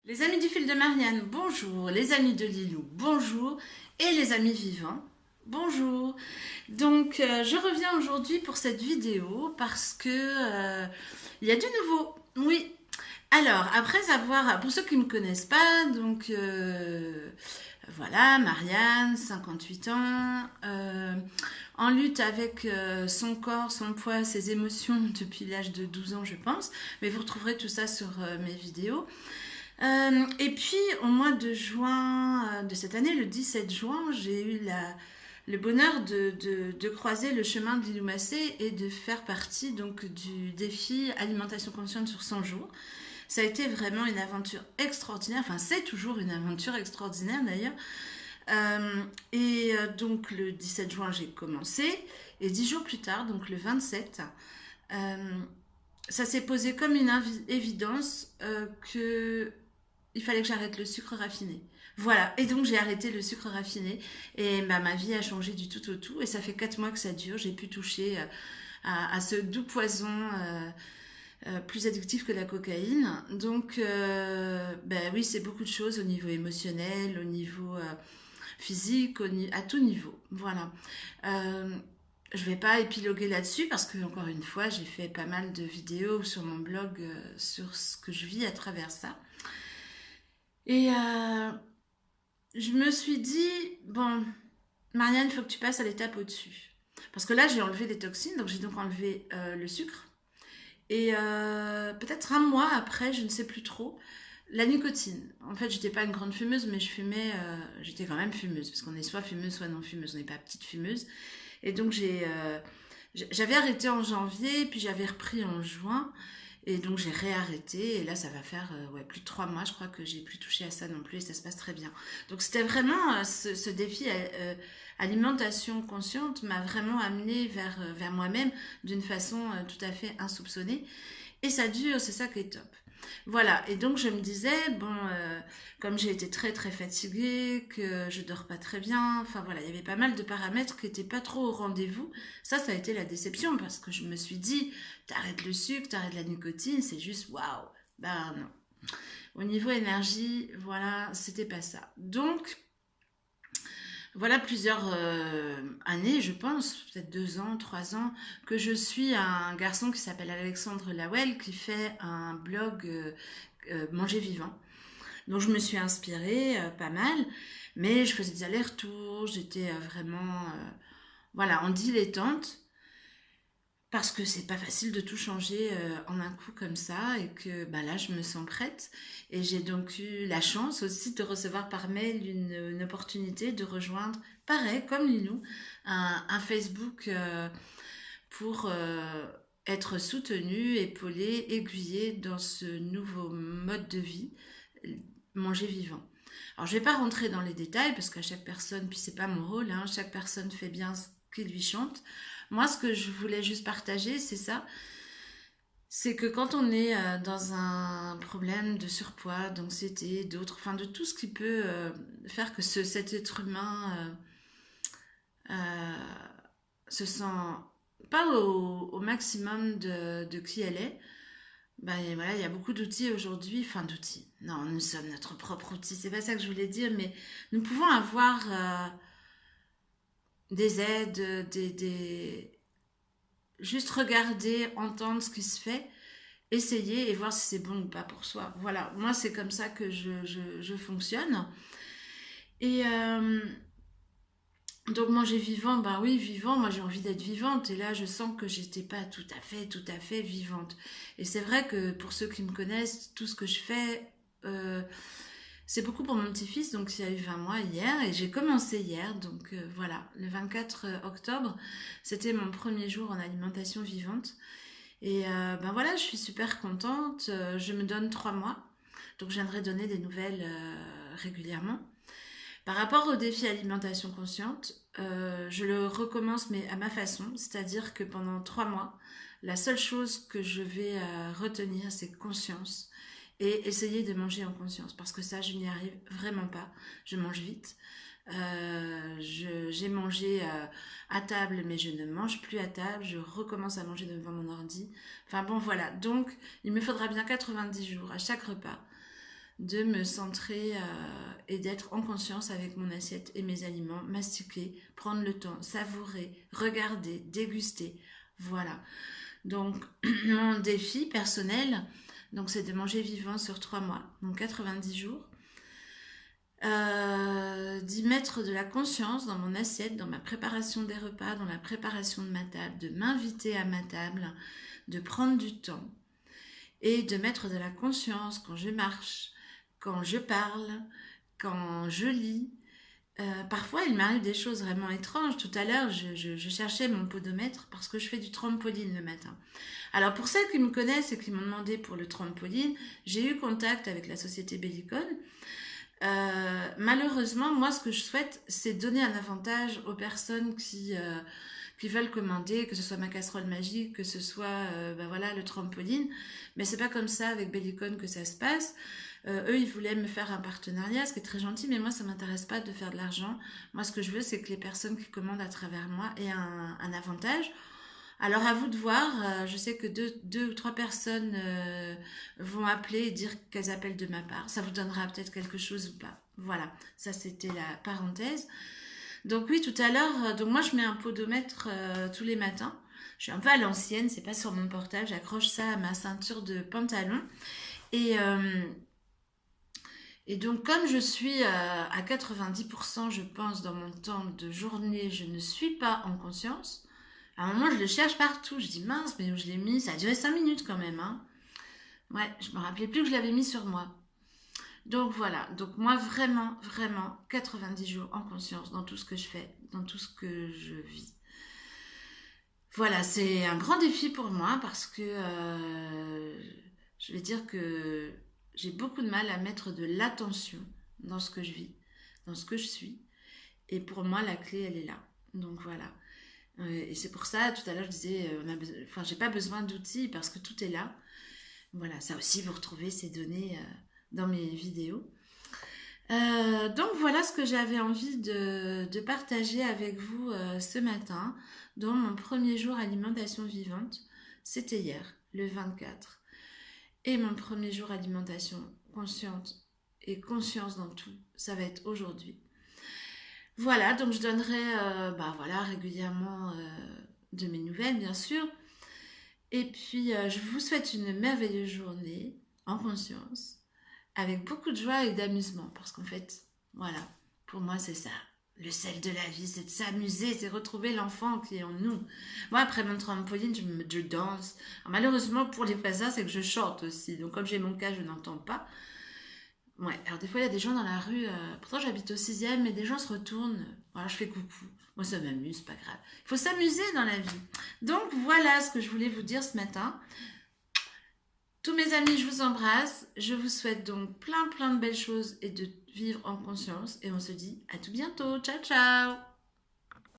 Les amis du fil de Marianne, bonjour. Les amis de Lilou, bonjour. Et les amis vivants, bonjour. Donc, je reviens aujourd'hui pour cette vidéo parce que il y a du nouveau. Oui. Alors, après avoir, pour ceux qui ne me connaissent pas, donc voilà, Marianne, 58 ans, en lutte avec son corps, son poids, ses émotions depuis l'âge de 12 ans, je pense. Mais vous retrouverez tout ça sur mes vidéos. Et puis, au mois de juin de cette année, le 17 juin, j'ai eu le bonheur de croiser le chemin de Lilou Massé et de faire partie donc du défi alimentation consciente sur 100 jours. Ça a été vraiment une aventure extraordinaire, enfin c'est toujours une aventure extraordinaire d'ailleurs. Donc le 17 juin j'ai commencé et 10 jours plus tard, donc le 27, euh, ça s'est posé comme une évidence que il fallait que j'arrête le sucre raffiné. Voilà, et donc j'ai arrêté le sucre raffiné et bah, ma vie a changé du tout au tout et ça fait 4 mois que ça dure. J'ai pu toucher à ce doux poison plus addictif que la cocaïne. Donc ben oui, c'est beaucoup de choses au niveau émotionnel, au niveau physique, à tout niveau. Voilà. Euh, je vais pas épiloguer là-dessus parce que encore une fois, j'ai fait pas mal de vidéos sur mon blog sur ce que je vis à travers ça. Et je me suis dit, bon, Marianne, il faut que tu passes à l'étape au-dessus. Parce que là, j'ai enlevé des toxines, donc j'ai donc enlevé le sucre. Et peut-être un mois après, je ne sais plus trop, la nicotine. En fait, j'étais pas une grande fumeuse, mais je fumais, j'étais quand même fumeuse, parce qu'on est soit fumeuse, soit non fumeuse, on n'est pas petite fumeuse. Et donc j'avais arrêté en janvier, puis j'avais repris en juin. Et donc j'ai réarrêté et là ça va faire ouais, plus de 3 mois je crois que j'ai plus touché à ça non plus et ça se passe très bien. Donc c'était vraiment ce défi alimentation consciente m'a vraiment amené vers moi-même d'une façon tout à fait insoupçonnée et ça dure, c'est ça qui est top. Voilà, et donc je me disais, bon, comme j'ai été très très fatiguée, que je dors pas très bien, enfin voilà, il y avait pas mal de paramètres qui étaient pas trop au rendez-vous. Ça a été la déception parce que je me suis dit, t'arrêtes le sucre, t'arrêtes la nicotine, c'est juste waouh. Ben non. Au niveau énergie, voilà, c'était pas ça. Donc, voilà plusieurs années, je pense, peut-être 2 ans, 3 ans, que je suis un garçon qui s'appelle Alexandre Lawel, qui fait un blog Manger Vivant. Donc je me suis inspirée pas mal, mais je faisais des allers-retours, j'étais vraiment, voilà, en dilettante parce que c'est pas facile de tout changer en un coup comme ça et que bah là je me sens prête et j'ai donc eu la chance aussi de recevoir par mail une opportunité de rejoindre pareil comme Lilou un Facebook pour être soutenue, épaulée, aiguillée dans ce nouveau mode de vie, manger vivant. Alors je vais pas rentrer dans les détails parce qu'à chaque personne, puis c'est pas mon rôle, hein, chaque personne fait bien ce qui lui chante. Moi, ce que je voulais juste partager, c'est ça. C'est que quand on est dans un problème de surpoids, d'anxiété, d'autres, enfin de tout ce qui peut faire que cet être humain se sent pas au maximum de qui elle est, ben et voilà, il y a beaucoup d'outils aujourd'hui, enfin d'outils. Non, nous sommes notre propre outil, c'est pas ça que je voulais dire, mais nous pouvons avoir des aides, juste regarder, entendre ce qui se fait, essayer et voir si c'est bon ou pas pour soi. Voilà, moi c'est comme ça que je fonctionne. Et donc manger vivant, bah oui, vivant, moi j'ai envie d'être vivante. Et là je sens que j'étais pas tout à fait vivante. Et c'est vrai que pour ceux qui me connaissent, tout ce que je fais, c'est beaucoup pour mon petit-fils, donc il y a eu 20 mois hier, et j'ai commencé hier, donc voilà, le 24 octobre, c'était mon premier jour en alimentation vivante. Et ben voilà, je suis super contente. Je me donne 3 mois. Donc je viendrai donner des nouvelles régulièrement. Par rapport au défi alimentation consciente, je le recommence mais à ma façon. C'est-à-dire que pendant 3 mois, la seule chose que je vais retenir, c'est conscience. Et essayer de manger en conscience. Parce que ça, je n'y arrive vraiment pas. Je mange vite. J'ai mangé à table, mais je ne mange plus à table. Je recommence à manger devant mon ordi. Enfin bon, voilà. Donc, il me faudra bien 90 jours à chaque repas de me centrer et d'être en conscience avec mon assiette et mes aliments, mastiquer, prendre le temps, savourer, regarder, déguster. Voilà. Donc, mon défi personnel, donc c'est de manger vivant sur 3 mois, donc 90 jours. D'y mettre de la conscience dans mon assiette, dans ma préparation des repas, dans la préparation de ma table, de m'inviter à ma table, de prendre du temps et de mettre de la conscience quand je marche, quand je parle, quand je lis. Parfois, il m'arrive des choses vraiment étranges. Tout à l'heure, je cherchais mon podomètre parce que je fais du trampoline le matin. Alors, pour celles qui me connaissent et qui m'ont demandé pour le trampoline, j'ai eu contact avec la société Bellicone. Malheureusement, moi, ce que je souhaite, c'est donner un avantage aux personnes qui veulent commander, que ce soit ma casserole magique, que ce soit voilà, le trampoline. Mais c'est pas comme ça avec Bellicone que ça se passe. Eux, ils voulaient me faire un partenariat, ce qui est très gentil, mais moi, ça m'intéresse pas de faire de l'argent. Moi, ce que je veux, c'est que les personnes qui commandent à travers moi aient un avantage. Alors, à vous de voir. Je sais que deux ou trois personnes vont appeler et dire qu'elles appellent de ma part. Ça vous donnera peut-être quelque chose ou pas. Voilà, ça, c'était la parenthèse. Donc oui, tout à l'heure, donc moi, je mets un podomètre tous les matins. Je suis un peu à l'ancienne, c'est pas sur mon portable. J'accroche ça à ma ceinture de pantalon. Et... Et donc, comme je suis à 90%, je pense, dans mon temps de journée, je ne suis pas en conscience. À un moment, je le cherche partout. Je dis, mince, mais où je l'ai mis? Ça a duré 5 minutes quand même. Hein. Ouais, je me rappelais plus que je l'avais mis sur moi. Donc voilà. Donc moi, vraiment, vraiment, 90 jours en conscience dans tout ce que je fais, dans tout ce que je vis. Voilà, c'est un grand défi pour moi parce que je vais dire que j'ai beaucoup de mal à mettre de l'attention dans ce que je vis, dans ce que je suis. Et pour moi, la clé, elle est là. Donc voilà. Et c'est pour ça, tout à l'heure, je disais, j'ai pas besoin d'outils parce que tout est là. Voilà, ça aussi, vous retrouvez ces données dans mes vidéos. Donc voilà ce que j'avais envie de partager avec vous ce matin dans mon premier jour alimentation vivante. C'était hier, le 24. Et mon premier jour alimentation consciente et conscience dans tout, ça va être aujourd'hui. Voilà, donc je donnerai régulièrement de mes nouvelles, bien sûr. Et puis, je vous souhaite une merveilleuse journée en conscience, avec beaucoup de joie et d'amusement. Parce qu'en fait, voilà, pour moi, c'est ça. Le sel de la vie, c'est de s'amuser, c'est retrouver l'enfant qui est en nous. Moi, après mon trampoline, je danse. Alors, malheureusement, pour les voisins, c'est que je chante aussi. Donc, comme j'ai mon cas, je n'entends pas. Ouais, alors des fois, il y a des gens dans la rue. Pourtant, j'habite au 6e, mais des gens se retournent. Voilà, je fais coucou. Moi, ça m'amuse, pas grave. Il faut s'amuser dans la vie. Donc, voilà ce que je voulais vous dire ce matin. Tous mes amis, je vous embrasse. Je vous souhaite donc plein de belles choses et de vivre en conscience. Et on se dit à tout bientôt. Ciao, ciao!